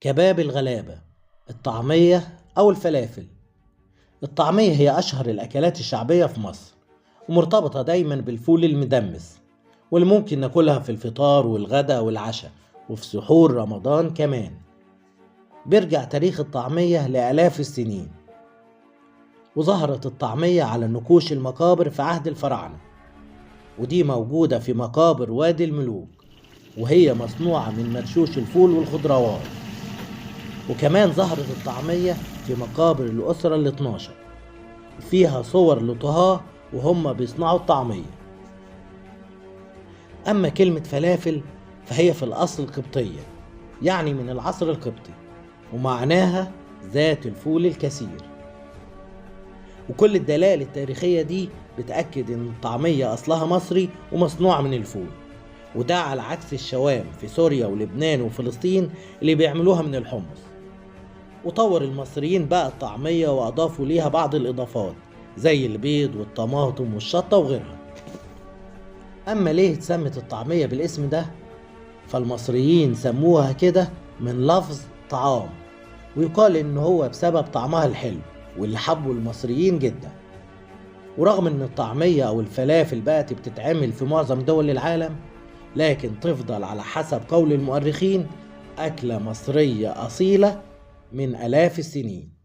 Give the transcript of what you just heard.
كباب الغلابة، الطعمية أو الفلافل. الطعمية هي أشهر الأكلات الشعبية في مصر، ومرتبطة دايما بالفول المدمس، واللي ممكن ناكلها في الفطار والغدا والعشاء، وفي سحور رمضان كمان. بيرجع تاريخ الطعمية لآلاف السنين، وظهرت الطعمية على نقوش المقابر في عهد الفراعنة، ودي موجودة في مقابر وادي الملوك، وهي مصنوعة من مرشوش الفول والخضروات. وكمان ظهرت الطعمية في مقابر الأسرة ال12، وفيها صور لطهاة وهم بيصنعوا الطعمية. أما كلمة فلافل فهي في الأصل قبطية، يعني من العصر القبطي، ومعناها ذات الفول الكثير. وكل الدلائل التاريخية دي بتأكد إن الطعمية أصلها مصري ومصنوعة من الفول، وده على عكس الشوام في سوريا ولبنان وفلسطين اللي بيعملوها من الحمص. وطور المصريين بقى الطعمية وأضافوا ليها بعض الإضافات زي البيض والطماطم والشطة وغيرها. أما ليه اتسمت الطعمية بالاسم ده؟ فالمصريين سموها كده من لفظ طعام، ويقال إن هو بسبب طعمها الحلو واللي حبوا المصريين جدا. ورغم إن الطعمية أو الفلافل بقت بتتعمل في معظم دول العالم، لكن تفضل على حسب قول المؤرخين أكلة مصرية أصيلة من آلاف السنين.